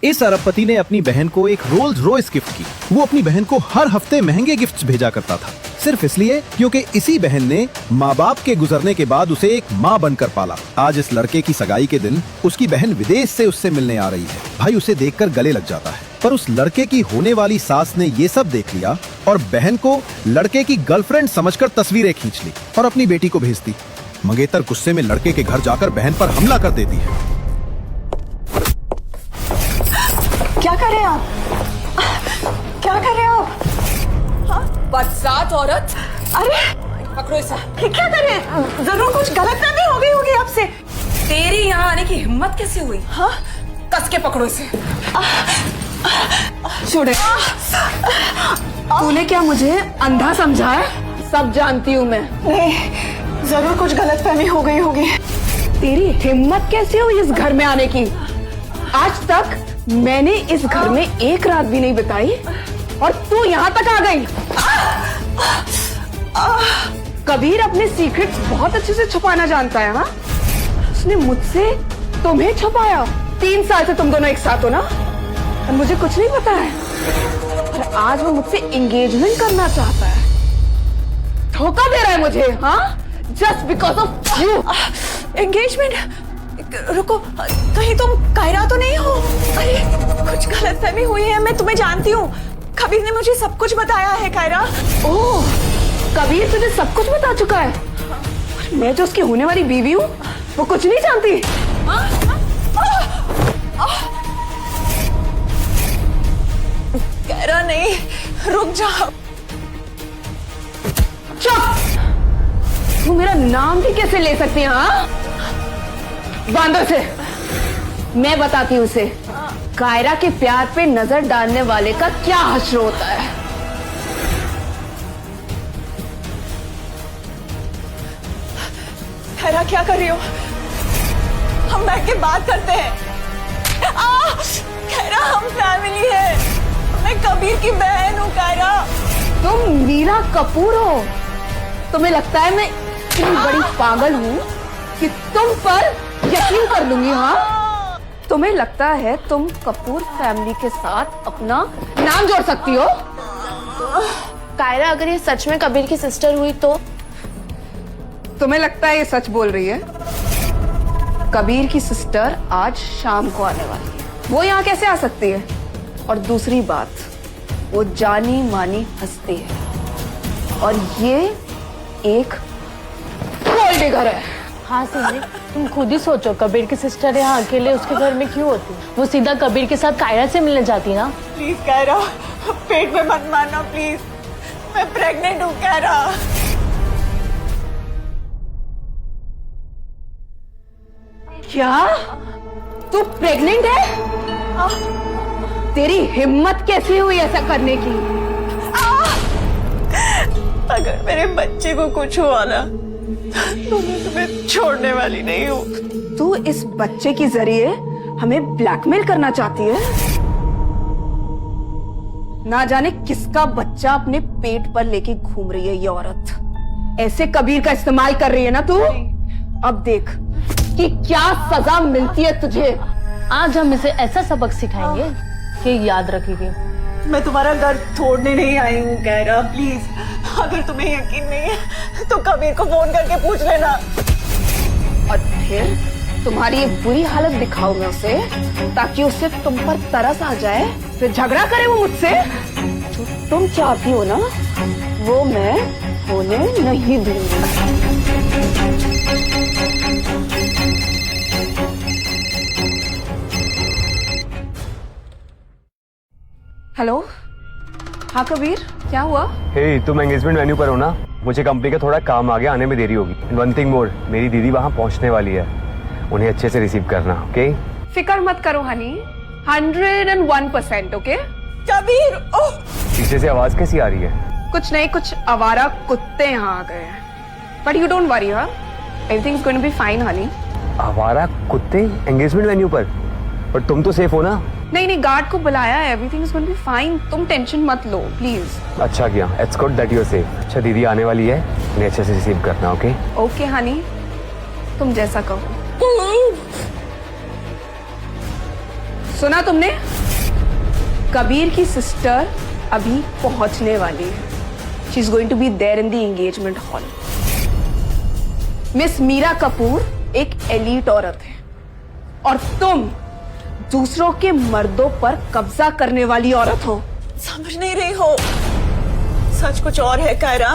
इस अरबपति ने अपनी बहन को एक रोल्स रॉयस गिफ्ट की। वो अपनी बहन को हर हफ्ते महंगे गिफ्ट्स भेजा करता था, सिर्फ इसलिए क्योंकि इसी बहन ने माँ बाप के गुजरने के बाद उसे एक माँ बनकर पाला। आज इस लड़के की सगाई के दिन उसकी बहन विदेश से उससे मिलने आ रही है। भाई उसे देखकर गले लग जाता है, पर उस लड़के की होने वाली सास ने ये सब देख लिया और बहन को लड़के की गर्लफ्रेंड समझकर तस्वीरें खींच ली और अपनी बेटी को भेज दी। मंगेतर गुस्से में लड़के के घर जाकर बहन पर हमला कर देती है। क्या कर रहे हैं आप? क्या कर रहे हो आप? हाँ? बदसात औरत! अरे पकड़ो इसे। ये क्या कर रहे हैं? जरूर कुछ गलतफहमी हो गई होगी आपसे। तेरी यहाँ आने की हिम्मत कैसे हुई? हाँ? कस के पकड़ो इसे। छोड़े। तूने क्या मुझे अंधा समझा है? सब जानती हूँ मैं। नहीं, जरूर कुछ गलतफहमी हो गई होगी। तेरी हिम्मत कैसे हुई इस घर में आने की? आज तक मैंने इस घर में एक रात भी नहीं बिताई और तू यहाँ तक आ गई। कबीर अपने सीक्रेट्स बहुत अच्छे से छुपाना जानता है। हाँ, उसने मुझसे तुम्हें छुपाया। 3 साल से तुम दोनों एक साथ हो ना, और मुझे कुछ नहीं पता है। और आज वो मुझसे एंगेजमेंट करना चाहता है, धोखा दे रहा है मुझे। हाँ, just because of you. Engagement? रुको, कहीं तुम कायरा तो नहीं हो? अरे कुछ गलतफहमी हुई है, मैं तुम्हें जानती हूँ। कबीर ने मुझे सब कुछ बताया है कायरा। ओह, कबीर तुझे सब कुछ बता चुका है। मैं जो उसकी होने वाली बीवी हूँ वो कुछ नहीं जानती। कायरा नहीं, रुक जाओ। चुप! तू मेरा नाम भी कैसे ले सकती है? हाँ, बांदर से मैं बताती हूँ उसे कायरा के प्यार पे नजर डालने वाले का क्या हश्र होता है। कायरा क्या कर रही हो? हम बैठ के बात करते हैं। कायरा, हम फैमिली है। मैं कबीर की बहन हूँ कायरा। तुम मीरा कपूर हो। तुम्हें लगता है मैं इतनी बड़ी पागल हूँ कि तुम पर यकीन कर लूंगी? हाँ, तुम्हें लगता है तुम कपूर फैमिली के साथ अपना नाम जोड़ सकती हो? कायरा, अगर ये सच में कबीर की सिस्टर हुई तो? तुम्हें लगता है ये सच बोल रही है? कबीर की सिस्टर आज शाम को आने वाली है। वो यहाँ कैसे आ सकती है? और दूसरी बात, वो जानी मानी हस्ती है और ये एक गोल्ड डिगर है। हाँ सिमरी, तुम खुद ही सोचो, कबीर की सिस्टर यहाँ अकेले उसके घर में क्यों होती? वो सीधा कबीर के साथ कायरा से मिलने जाती ना। प्लीज कायरा, पेट में मत मारना प्लीज। मैं प्रेग्नेंट हूँ कायरा। क्या तू प्रेग्नेंट है? तेरी हिम्मत कैसे हुई ऐसा करने की? अगर मेरे बच्चे को कुछ हुआ ना तो मैं तुम्हें छोड़ने वाली नहीं हूँ। तू इस बच्चे के जरिए हमें ब्लैकमेल करना चाहती है? ना जाने किसका बच्चा अपने पेट पर लेके घूम रही है ये औरत। ऐसे कबीर का इस्तेमाल कर रही है ना तू? अब देख कि क्या सजा मिलती है तुझे। आज हम इसे ऐसा सबक सिखाएंगे कि याद रखेगी। मैं तुम्हारा घर छोड़ने नहीं आई हूँ कायरा, प्लीज। अगर तुम्हें यकीन नहीं है तो कबीर को फोन करके पूछ लेना। और फिर तुम्हारी ये बुरी हालत दिखाऊं मैं उसे, ताकि उसे तुम पर तरस आ जाए, फिर झगड़ा करे वो मुझसे। जो तुम चाहती हो ना, वो मैं होने नहीं दूंगी। हेलो, हाँ कबीर, क्या हुआ? हे, तुम एंगेजमेंट वेन्यू पर हो ना? मुझे कंपनी का थोड़ा काम आ गया, आने में देरी होगी। एंड वन थिंग मोर, मेरी दीदी वहाँ पहुँचने वाली है, उन्हें अच्छे से रिसीव करना, ओके? फिक्र मत करो हनी, 101%, ओके? कबीर, ओह! पीछे से आवाज कैसी आ रही है? कुछ नहीं, कुछ आवारा कुत्ते यहाँ आ गए हैं। बट यू डोंट वरी, हाँ, everything is going to be fine honey. आवारा कुत्ते एंगेजमेंट वेन्यू पर? पर तुम तो सेफ हो ना? नहीं, गार्ड को बुलाया है, everything is going to be fine. तुम टेंशन मत लो प्लीज। अच्छा किया, it's good that you are safe. अच्छा, दीदी आने वाली है, उन्हें अच्छे से रिसीव करना, ओके? ओके हनी, तुम जैसा कहो। सुना तुमने? कबीर की सिस्टर अभी पहुंचने वाली है। She is going to be there in the engagement hall. Miss Meera Kapoor एक एलीट औरत है और तुम दूसरों के मर्दों पर कब्जा करने वाली औरत हो। समझ नहीं रही हो, सच कुछ और है कायरा।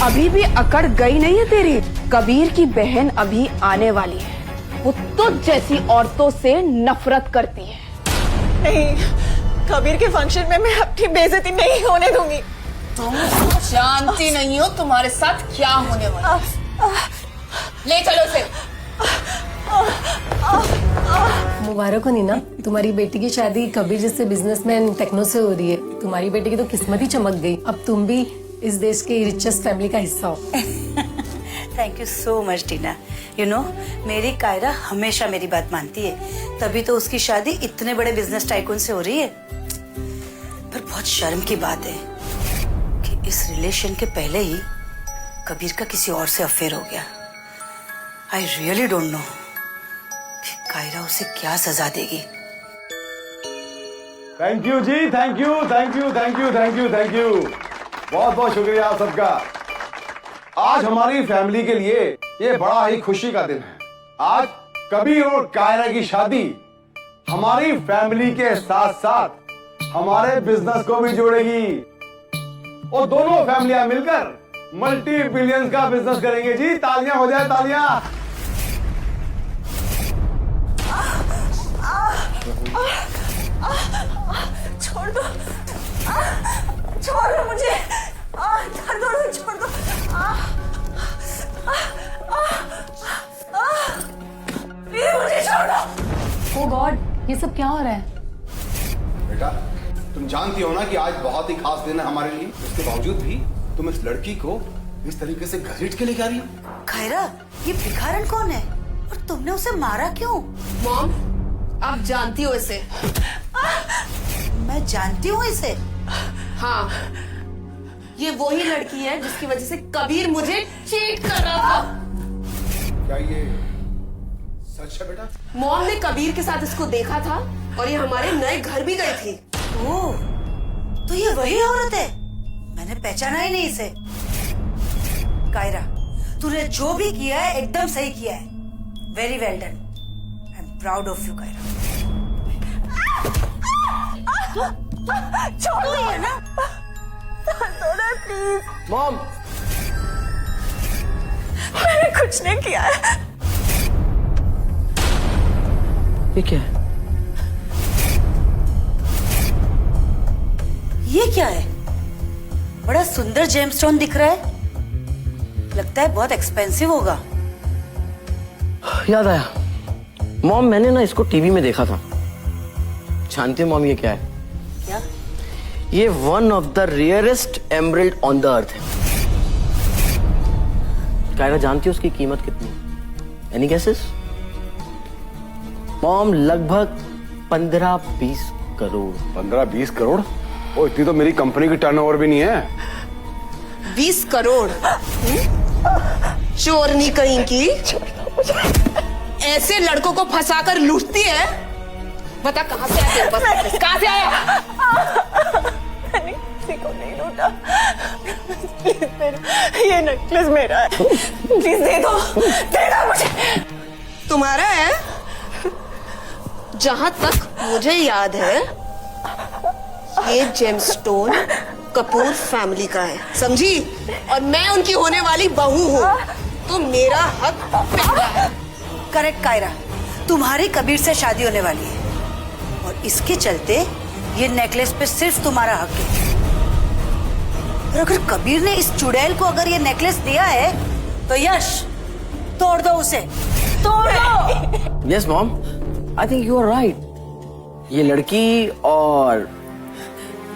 अभी भी अकड़ गई नहीं है तेरी। कबीर की बहन अभी आने वाली है। वो तुझ जैसी औरतों से नफरत करती है। नहीं, कबीर के फंक्शन में मैं अपनी बेइज्जती नहीं होने दूंगी। तुम जानती नहीं हो तुम्हारे साथ क्या होने वाला है। ले चलो इसे। मुबारक हो नीना, तुम्हारी बेटी की शादी कबीर जैसे बिजनेसमैन टेक्नो से हो रही है। तुम्हारी बेटी की तो किस्मत ही चमक गई। अब तुम भी इस देश के रिचेस्ट फैमिली का हिस्सा हो। Thank you so much Tina. You know, मेरी कायरा हमेशा मेरी बात मानती है, तभी तो उसकी शादी इतने बड़े बिजनेस टाइकून से हो रही है। पर बहुत शर्म की बात है कि इस रिलेशन के पहले ही कबीर का किसी और से अफेयर हो गया। आई रियली डोंट नो कि कायरा उसे क्या सजा देगी। थैंक यू जी, thank you, thank you, thank you, thank you, thank you. बहुत बहुत शुक्रिया आप सबका। आज हमारी फैमिली के लिए ये बड़ा ही खुशी का दिन है। आज कबीर और कायरा की शादी हमारी फैमिली के साथ साथ हमारे बिजनेस को भी जोड़ेगी और दोनों फैमिलियां मिलकर मल्टी बिलियन का बिजनेस करेंगे जी। तालियां हो जाए, तालियां। छोड़ दो, छोड़ दो मुझे, दर्द हो रहा है, छोड़ दो। प्लीज मुझे छोड़ दो। ओह गॉड, ये सब क्या हो रहा है? बेटा, तुम जानती हो ना कि आज बहुत ही खास दिन है हमारे लिए। उसके बावजूद भी तुम इस लड़की को इस तरीके से घसीट के लेके आ रही हो। कायरा, ये भिखारन कौन है और तुमने उसे मारा क्यों? मॉम, आप जानती हो इसे। मैं जानती हूँ इसे। हाँ, ये वही लड़की है जिसकी वजह से कबीर मुझे चीट कर रहा था। क्या ये सच है बेटा? मॉम ने कबीर के साथ इसको देखा था और ये हमारे नए घर भी गई थी। ओह, तो ये वही औरत है। मैंने पहचाना ही नहीं इसे। कायरा, तूने जो भी किया है एकदम सही किया है। Very well done. I am proud of you Kaira. छोड़ो ये ना, प्लीज। मॉम, मैंने कुछ नहीं किया है। ये क्या है? ये क्या है? बड़ा सुंदर जेमस्टोन दिख रहा है। लगता है बहुत एक्सपेंसिव होगा। याद आया मॉम, मैंने ना इसको टीवी में देखा था। जानती हो मॉम ये क्या है? क्या? ये one of the rarest emerald on the earth है। कायरा, जानती हो उसकी कीमत कितनी? Any guesses? मॉम, लगभग 15-20 करोड़। 15-20 करोड़? ओ, इतनी तो मेरी कंपनी की टर्नओवर भी नहीं है। 20 करोड़? चोरनी कहीं की। ऐसे लड़कों को फंसाकर लूटती है। बता कहां से आया तेरे पास? कहां से आया? मैंने किसी को नहीं लूटा। ये नेकलेस मेरा है, प्लीज दे दो, दे दो मुझे। तुम्हारा है? जहां तक मुझे याद है ये जेमस्टोन कपूर फैमिली का है, समझी? और मैं उनकी होने वाली बहू हूँ, तो मेरा हक बनता है। करेक्ट कायरा, तुम्हारी कबीर से शादी होने वाली है और इसके चलते ये नेकलेस पे सिर्फ तुम्हारा हक है। और अगर कबीर ने इस चुड़ैल को अगर ये नेकलेस दिया है तो यश, तोड़ दो उसे, तोड़ दो। Yes mom, I think you are right. ये लड़की और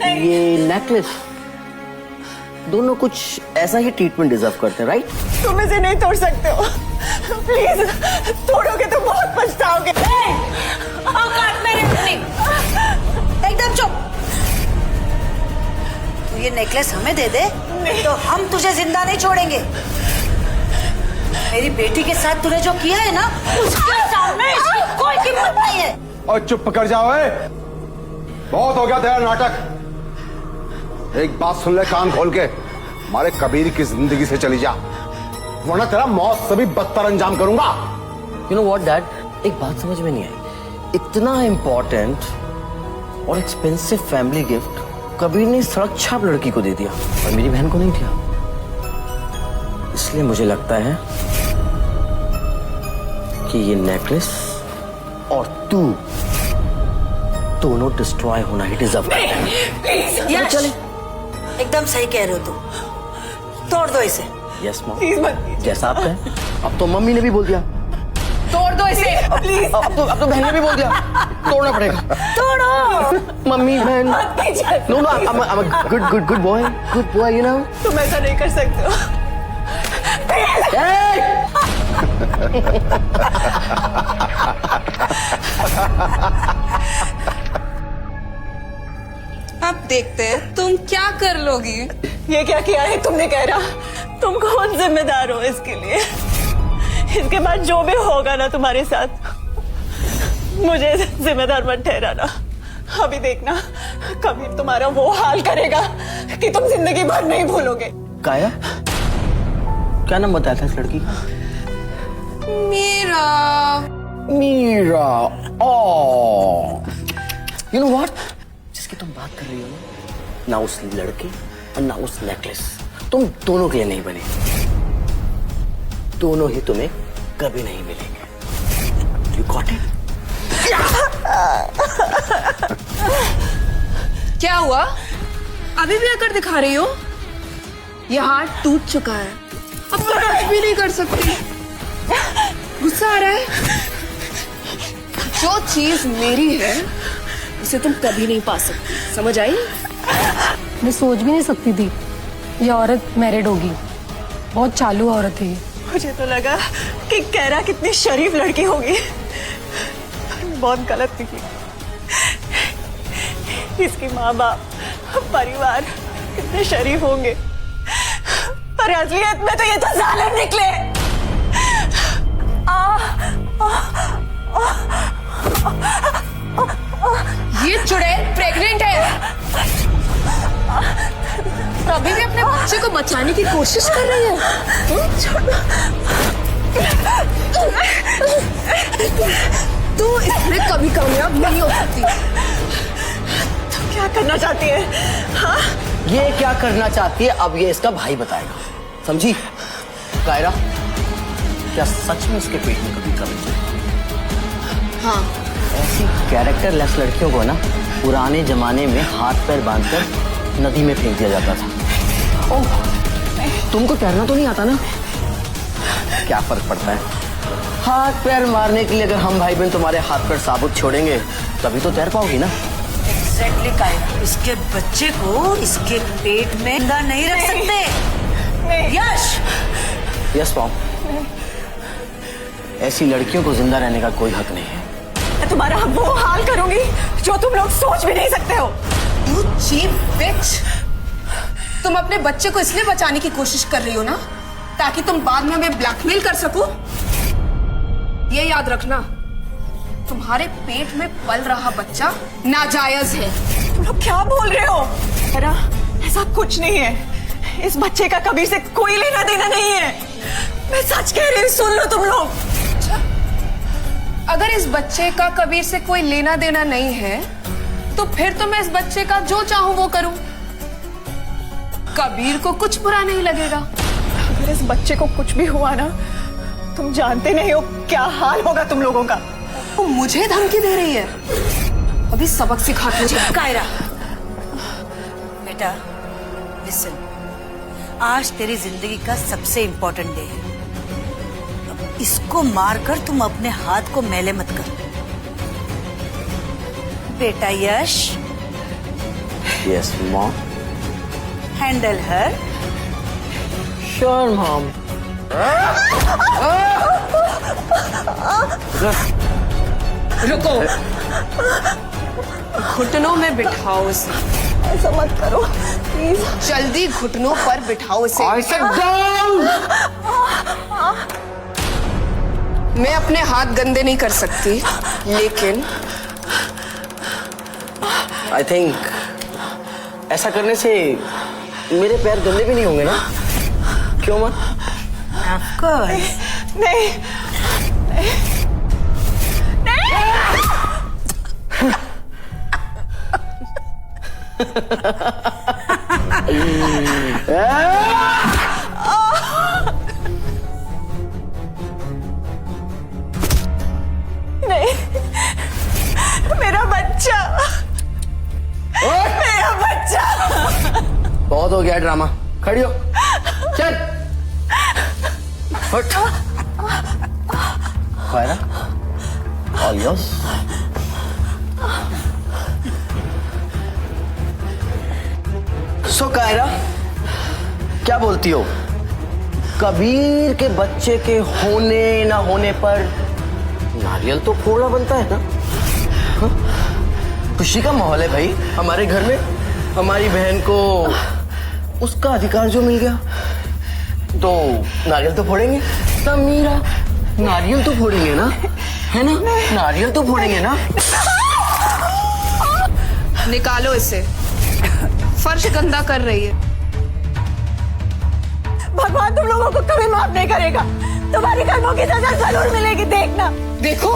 ये नेकलेस दोनों कुछ ऐसा ही ट्रीटमेंट डिजर्व करते हैं, राइट? तुम इसे नहीं तोड़ सकते हो, प्लीज। तोड़ोगे तो बहुत पछताओगे। औकात मेरी अपनी। एकदम चुप। तू ये नेकलेस हमें दे दे तो हम तुझे जिंदा नहीं छोड़ेंगे। मेरी बेटी के साथ तूने जो किया है ना, उसके सामने इसकी कोई कीमत नहीं है। और चुप कर जाओ। बहुत हो गया तेरा नाटक। एक बात सुन ले कान खोल के, हमारे कबीर की जिंदगी से चली जा, वरना तेरा मौत से भी बदतर अंजाम करूंगा। यू नो व्हाट डैड, एक बात समझ में नहीं आई। इतना इम्पोर्टेंट और एक्सपेंसिव फैमिली गिफ्ट कबीर ने सड़क छाप लड़की को दे दिया और मेरी बहन को नहीं दिया। इसलिए मुझे लगता है कि ये नेकलेस और तू दोनों डिस्ट्रॉय होना ही डिजर्व करते हैं। यश, एकदम सही कह रहे हो तुम। तोड़ दो इसे। यस मॉम, जैसा आप कहें। अब तो मम्मी ने भी बोल दिया तोड़ दो इसे प्लीज। अब तो बहन ने भी बोल दिया तोड़ना पड़ेगा। तोड़ो। मम्मी बहन, no no, good boy, you know. तुम ऐसा नहीं कर सकते हो। अब देखते हैं तुम क्या कर लोगी। ये क्या किया है तुमने कहरा? तुम कौन जिम्मेदार हो इसके लिए? इसके बाद जो भी होगा ना तुम्हारे साथ, मुझे जिम्मेदार मत ठहराना। अभी देखना कबीर तुम्हारा वो हाल करेगा कि तुम जिंदगी भर नहीं भूलोगे। काया, क्या नाम बताया था इस लड़की का? मीरा। ओ, यू नो व्हाट, जिसकी तुम बात कर रही हो ना उस लड़के और ना उस नेकलेस तुम दोनों के लिए नहीं बने। दोनों ही तुम्हें कभी नहीं मिलेंगे। You got it? क्या हुआ? अभी भी आकर दिखा रही हो? यह हाथ टूट चुका है, अब तो कुछ भी नहीं कर सकती। गुस्सा आ रहा है? जो चीज मेरी है उसे तुम कभी नहीं पा सकती, समझ आई? मैं सोच भी नहीं सकती थी ये औरत मैरिड होगी। बहुत चालू औरत है ये। मुझे तो लगा कि कहरा कितनी शरीफ लड़की होगी। बहुत गलत निकली। इसकी माँ बाप, परिवार कितने शरीफ होंगे, पर असलियत में तो ये तो जालिम निकले। ये चुड़ैल प्रेग्नेंट है, तभी भी अपने बच्चे को बचाने की कोशिश कर रही है। तू इसमें कभी कामयाब नहीं हो सकती। तो क्या करना चाहती है? हाँ? ये क्या करना चाहती है अब ये इसका भाई बताएगा, समझी? कायरा, क्या सच में इसके पेट में कभी कमी है? हाँ। ऐसी कैरेक्टरलेस लड़कियों को ना पुराने जमाने में हाथ पैर बांधकर नदी में फेंक दिया जाता था। ओह, तुमको तैरना तो नहीं आता ना? क्या फर्क पड़ता है? हाथ पैर मारने के लिए अगर हम भाई बहन तुम्हारे हाथ पैर साबुत छोड़ेंगे तभी तो तैर पाओगी ना। एग्जैक्टली कायरा, इसके बच्चे को इसके पेट में जिंदा नहीं रख सकते। यश। यस मॉम, ऐसी लड़कियों को जिंदा रहने का कोई हक नहीं है। मैं तुम्हारा वो हाल करूंगी जो तुम लोग सोच भी नहीं सकते हो। You cheap bitch! तुम अपने बच्चे को इसलिए बचाने की कोशिश कर रही हो ना ताकि तुम बाद में हमें ब्लैकमेल कर सको। ये याद रखना, तुम्हारे पेट में पल रहा बच्चा नाजायज है। तुम लोग क्या बोल रहे हो? अरे ऐसा कुछ नहीं है। इस बच्चे का कबीर से कोई लेना देना नहीं है। मैं सच कह रही हूँ, सुन लो तुम लोग। अगर इस बच्चे का कबीर से कोई लेना देना नहीं है तो फिर तो मैं इस बच्चे का जो चाहूं वो करूं। कबीर को कुछ बुरा नहीं लगेगा। अगर इस बच्चे को कुछ भी हुआ ना, तुम जानते नहीं हो क्या हाल होगा तुम लोगों का। वो मुझे धमकी दे रही है। अभी सबक सिखाती मुझे। कायरा, बेटा लिसन, आज तेरी जिंदगी का सबसे इम्पोर्टेंट डे है। इसको मारकर तुम अपने हाथ को मैले मत कर। बेटा Yash, yes mom. Handle her. Sure mom. रुको, घुटनों में बिठाओ इसे। ऐसा मत करो प्लीज। जल्दी घुटनों पर बिठाओ इसे। I said down! मैं अपने हाथ गंदे नहीं कर सकती, लेकिन आई थिंक ऐसा करने से मेरे पैर गंदे भी नहीं होंगे ना? क्यों माँ? Of course. नहीं नहीं, मेरा बच्चा, मेरा बच्चा। बहुत हो गया ड्रामा, खड़ी हो, चल हट। Kaira, all yours. So Kaira, क्या बोलती हो? कबीर के बच्चे के होने ना होने पर नारियल तो फोड़ना बनता है ना? हाँ? खुशी का माहौल है भाई हमारे घर में। हमारी बहन को उसका अधिकार जो मिल गया तो नारियल तो फोड़ेंगे ना मीरा? नारियल तो फोड़ेंगे ना, है ना? नारियल तो फोड़ेंगे ना? निकालो इसे, फर्श गंदा कर रही है। भगवान तुम लोगों को कभी माफ नहीं करेगा। तुम्हारी कर्मों की सजा जरूर मिलेगी, देखना। देखो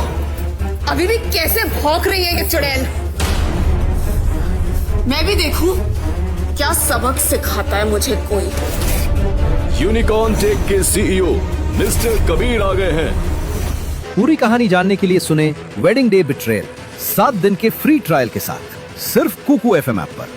अभी भी कैसे भौंक रही है ये चुड़ैल। मैं भी देखूं क्या सबक सिखाता है मुझे कोई। यूनिकॉर्न टेक के सीईओ मिस्टर कबीर आ गए हैं। पूरी कहानी जानने के लिए सुने वेडिंग डे बिट्रेयल 7 दिन के फ्री ट्रायल के साथ सिर्फ कुकू FM ऐप पर।